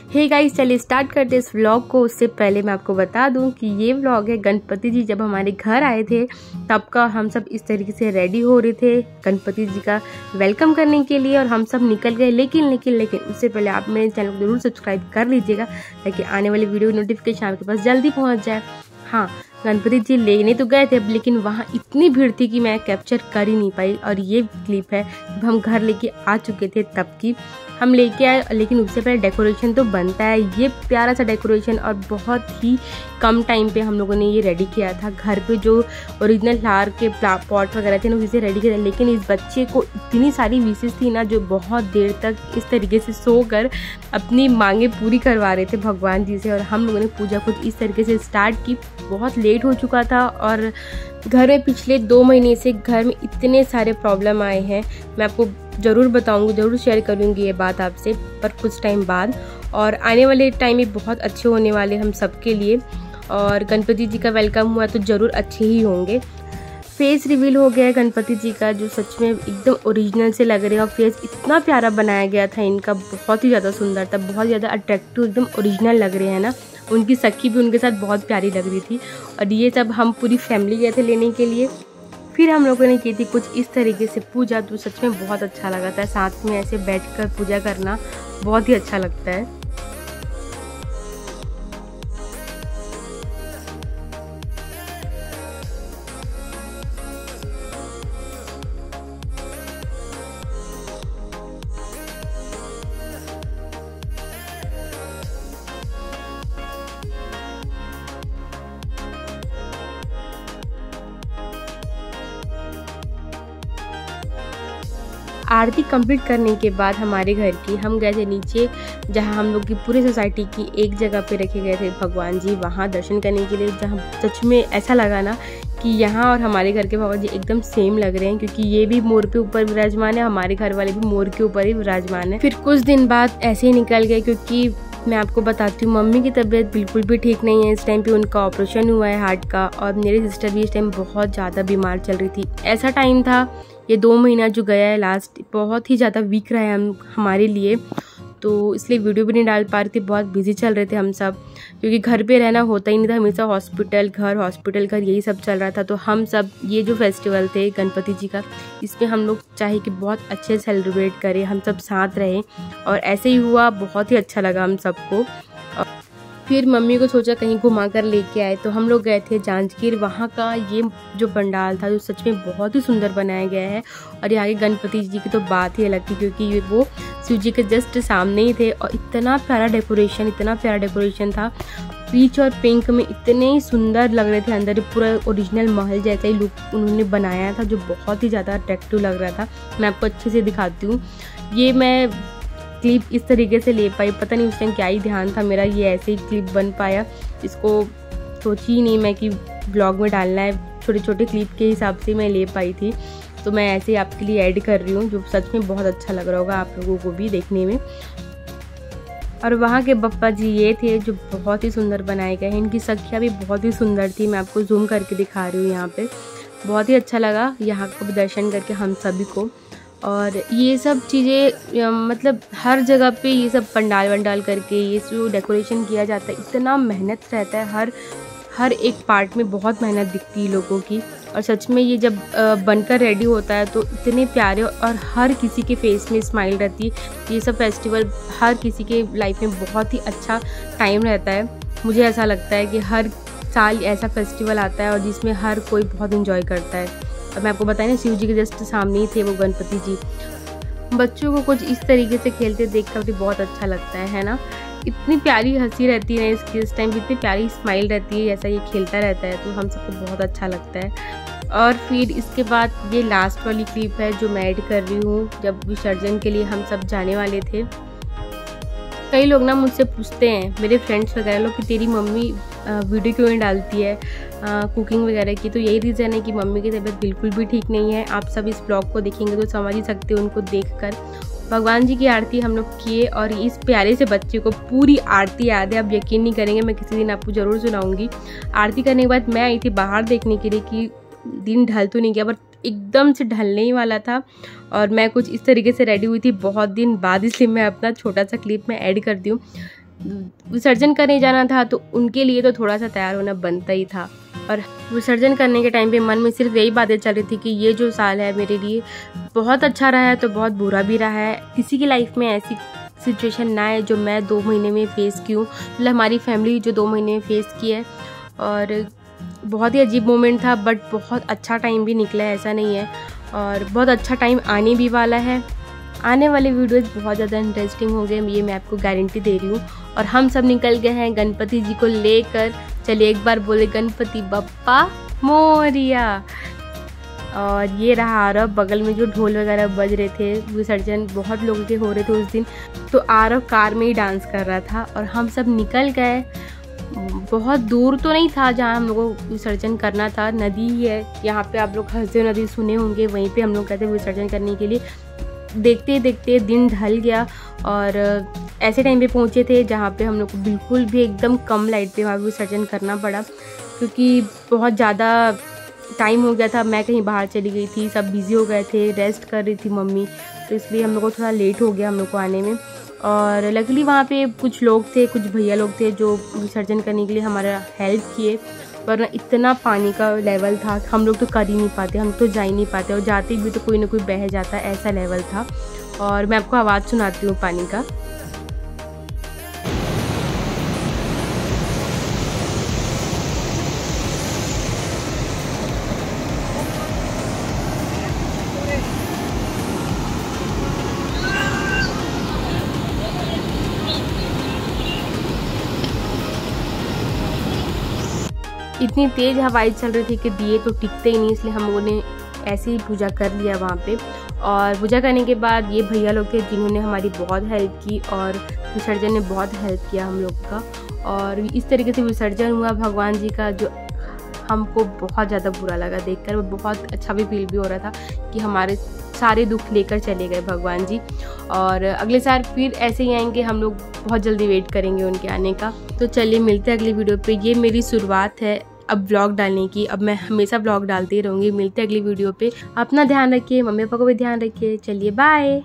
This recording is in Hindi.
हे गाइस, चलिए स्टार्ट करते इस व्लॉग को। उससे पहले मैं आपको बता दूं कि ये व्लॉग है गणपति जी जब हमारे घर आए थे तब का। हम सब इस तरीके से रेडी हो रहे थे गणपति जी का वेलकम करने के लिए और हम सब निकल गए। लेकिन उससे पहले आप मेरे चैनल को जरूर सब्सक्राइब कर लीजिएगा ताकि आने वाली वीडियो की नोटिफिकेशन आपके पास जल्दी पहुँच जाए। हाँ, गणपति जी लेने तो गए थे लेकिन वहाँ इतनी भीड़ थी कि मैं कैप्चर कर ही नहीं पाई। और ये क्लिप है जब हम घर लेके आ चुके थे तब की। हम लेके आए लेकिन उससे पहले डेकोरेशन तो बनता है। ये प्यारा सा डेकोरेशन और बहुत ही कम टाइम पे हम लोगों ने ये रेडी किया था। घर पे जो ओरिजिनल फ्लावर के पॉट वगैरह थे ना उसे रेडी किया था। लेकिन इस बच्चे को इतनी सारी विशेष थी ना जो बहुत देर तक इस तरीके से सोकर अपनी मांगे पूरी करवा रहे थे भगवान जी से। और हम लोगों ने पूजा कुछ इस तरीके से स्टार्ट की। बहुत लेट हो चुका था और घर में पिछले 2 महीने से घर में इतने सारे प्रॉब्लम आए हैं। मैं आपको ज़रूर बताऊंगी, ज़रूर शेयर करूंगी ये बात आपसे पर कुछ टाइम बाद। और आने वाले टाइम में बहुत अच्छे होने वाले हम सबके लिए। और गणपति जी का वेलकम हुआ तो ज़रूर अच्छे ही होंगे। फेस रिवील हो गया है गणपति जी का जो सच में एकदम ओरिजिनल से लग रहे हैं। और फेस इतना प्यारा बनाया गया था इनका, बहुत ही ज़्यादा सुंदर था, बहुत ज़्यादा अट्रैक्टिव, एकदम ओरिजिनल लग रहे हैं ना। उनकी सखी भी उनके साथ बहुत प्यारी लग रही थी। और ये सब हम पूरी फैमिली गए थे लेने के लिए। फिर हम लोगों ने की थी कुछ इस तरीके से पूजा, तो सच में बहुत अच्छा लगा था। साथ में ऐसे बैठकर पूजा करना बहुत ही अच्छा लगता है। आरती कंप्लीट करने के बाद हमारे घर की हम गए थे नीचे जहां हम लोग की पूरी सोसाइटी की एक जगह पे रखे गए थे भगवान जी, वहां दर्शन करने के लिए। जहां सच में ऐसा लगा ना कि यहाँ और हमारे घर के भगवान जी एकदम सेम लग रहे हैं क्योंकि ये भी मोर पे ऊपर विराजमान है, हमारे घर वाले भी मोर के ऊपर ही विराजमान है। फिर कुछ दिन बाद ऐसे ही निकल गए क्योंकि मैं आपको बताती हूँ मम्मी की तबीयत बिल्कुल भी ठीक नहीं है। इस टाइम पे उनका ऑपरेशन हुआ है हार्ट का और मेरी सिस्टर भी इस टाइम बहुत ज़्यादा बीमार चल रही थी। ऐसा टाइम था ये 2 महीना जो गया है लास्ट, बहुत ही ज़्यादा वीक रहा है हमारे लिए, तो इसलिए वीडियो भी नहीं डाल पा रही थी। बहुत बिजी चल रहे थे हम सब क्योंकि घर पे रहना होता ही नहीं था, हमेशा हॉस्पिटल घर यही सब चल रहा था। तो हम सब ये जो फेस्टिवल थे गणपति जी का, इसमें हम लोग चाहे कि बहुत अच्छे सेलिब्रेट करें, हम सब साथ रहें और ऐसे ही हुआ। बहुत ही अच्छा लगा हम सबको। फिर मम्मी को सोचा कहीं घुमा कर लेके आए तो हम लोग गए थे जांजगीर। वहाँ का ये जो पंडाल था जो सच में बहुत ही सुंदर बनाया गया है। और यहाँ के गणपति जी की तो बात ही अलग थी क्योंकि वो शिव जी के जस्ट सामने ही थे और इतना प्यारा डेकोरेशन था। पीच और पिंक में इतने ही सुंदर लग रहे थे। अंदर पूरा ओरिजिनल महल जैसा ही लुक उन्होंने बनाया था जो बहुत ही ज़्यादा अट्रैक्टिव लग रहा था। मैं आपको अच्छे से दिखाती हूँ। ये मैं क्लिप इस तरीके से ले पाई, पता नहीं उस टाइम क्या ही ध्यान था मेरा, ये ऐसे ही क्लिप बन पाया। इसको सोची ही नहीं मैं कि ब्लॉग में डालना है। छोटे छोटे क्लिप के हिसाब से मैं ले पाई थी, तो मैं ऐसे ही आपके लिए ऐड कर रही हूँ जो सच में बहुत अच्छा लग रहा होगा आप लोगों को भी देखने में। और वहाँ के बप्पा जी ये थे जो बहुत ही सुंदर बनाए गए हैं। इनकी सखियाँ भी बहुत ही सुंदर थी। मैं आपको जूम करके दिखा रही हूँ यहाँ पे। बहुत ही अच्छा लगा यहाँ को भी दर्शन करके हम सभी को। और ये सब चीज़ें मतलब हर जगह पे ये सब पंडाल वंडाल करके ये जो डेकोरेशन किया जाता है, इतना मेहनत रहता है। हर एक पार्ट में बहुत मेहनत दिखती है लोगों की। और सच में ये जब बनकर रेडी होता है तो इतने प्यारे और हर किसी के फेस में स्माइल रहती है। ये सब फेस्टिवल हर किसी के लाइफ में बहुत ही अच्छा टाइम रहता है। मुझे ऐसा लगता है कि हर साल ऐसा फेस्टिवल आता है और जिसमें हर कोई बहुत इंजॉय करता है। और मैं आपको बताया ना शिव जी के जस्ट सामने ही थे वो गणपति जी। बच्चों को कुछ इस तरीके से खेलते देखकर भी बहुत अच्छा लगता है ना। इतनी प्यारी हंसी रहती है इसकी, इस टाइम इतनी प्यारी स्माइल रहती है जैसा ये खेलता रहता है, तो हम सबको बहुत अच्छा लगता है। और फिर इसके बाद ये लास्ट वाली क्लिप है जो मैं ऐड कर रही हूँ जब विसर्जन के लिए हम सब जाने वाले थे। कई लोग ना मुझसे पूछते हैं, मेरे फ्रेंड्स वगैरह लोग, कि तेरी मम्मी वीडियो क्यों नहीं डालती है कुकिंग वगैरह की। तो यही रीज़न है कि मम्मी की तबीयत बिल्कुल भी ठीक नहीं है। आप सब इस ब्लॉग को देखेंगे तो समझ ही सकते हो उनको देखकर। भगवान जी की आरती हम लोग किए और इस प्यारे से बच्चे को पूरी आरती याद है। आप यकीन नहीं करेंगे, मैं किसी दिन आपको ज़रूर सुनाऊंगी। आरती करने के बाद मैं आई थी बाहर देखने के लिए कि दिन ढल तो नहीं गया, बट एकदम से ढलने ही वाला था और मैं कुछ इस तरीके से रेडी हुई थी बहुत दिन बाद, इसलिए मैं अपना छोटा सा क्लिप में ऐड कर दी हूँ। विसर्जन करने जाना था तो उनके लिए तो थोड़ा सा तैयार होना बनता ही था। और विसर्जन करने के टाइम पे मन में सिर्फ यही बातें चल रही थी कि ये जो साल है मेरे लिए बहुत अच्छा रहा है तो बहुत बुरा भी रहा है। किसी की लाइफ में ऐसी सिचुएशन ना है जो मैं 2 महीने में फेस की हूँ, मतलब हमारी फैमिली जो 2 महीने में फेस की है। और बहुत ही अजीब मोमेंट था, बट बहुत अच्छा टाइम भी निकला है, ऐसा नहीं है। और बहुत अच्छा टाइम आने भी वाला है। आने वाले वीडियोज़ बहुत ज़्यादा इंटरेस्टिंग होंगे, ये मैं आपको गारंटी दे रही हूँ। और हम सब निकल गए हैं गणपति जी को लेकर। चलिए एक बार बोले गणपति बप्पा मोरिया। और ये रहा आरव, बगल में जो ढोल वगैरह बज रहे थे, विसर्जन बहुत लोगों के हो रहे थे उस दिन, तो आरव कार में ही डांस कर रहा था। और हम सब निकल गए। बहुत दूर तो नहीं था जहाँ हम लोगों को विसर्जन करना था, नदी ही है यहाँ पे, आप लोग हंसदेव नदी सुने होंगे, वहीं पे हम लोग गए थे विसर्जन करने के लिए। देखते देखते दिन ढल गया और ऐसे टाइम पे पहुँचे थे जहाँ पे हम लोग को बिल्कुल भी एकदम कम लाइट पे वहाँ विसर्जन करना पड़ा, क्योंकि बहुत ज़्यादा टाइम हो गया था। मैं कहीं बाहर चली गई थी, सब बिज़ी हो गए थे, रेस्ट कर रही थी मम्मी, तो इसलिए हम लोग को थोड़ा लेट हो गया हम लोग को आने में। और लकीली वहाँ पे कुछ लोग थे, कुछ भैया लोग थे जो विसर्जन करने के लिए हमारा हेल्प किए, वरना इतना पानी का लेवल था हम लोग तो कर ही नहीं पाते, हम तो जा ही नहीं पाते, और जाते भी तो कोई ना कोई बह जाता, ऐसा लेवल था। और मैं आपको आवाज़ सुनाती हूँ पानी का। इतनी तेज़ हवाएं चल रही थी कि दिए तो टिकते ही नहीं, इसलिए हम लोगों ने ऐसे ही पूजा कर लिया वहाँ पे। और पूजा करने के बाद ये भैया लोग थे जिन्होंने हमारी बहुत हेल्प की, और विसर्जन ने बहुत हेल्प किया हम लोग का। और इस तरीके से विसर्जन हुआ भगवान जी का, जो हमको बहुत ज़्यादा बुरा लगा देखकर। वो बहुत अच्छा भी फील भी हो रहा था कि हमारे सारे दुख लेकर चले गए भगवान जी। और अगले साल फिर ऐसे ही आएंगे हम लोग, बहुत जल्दी वेट करेंगे उनके आने का। तो चलिए मिलते हैं अगली वीडियो पे। ये मेरी शुरुआत है अब ब्लॉग डालने की, अब मैं हमेशा ब्लॉग डालती रहूँगी। मिलते हैं अगली वीडियो पे। अपना ध्यान रखिए, मम्मी पापा को भी ध्यान रखिए। चलिए बाय।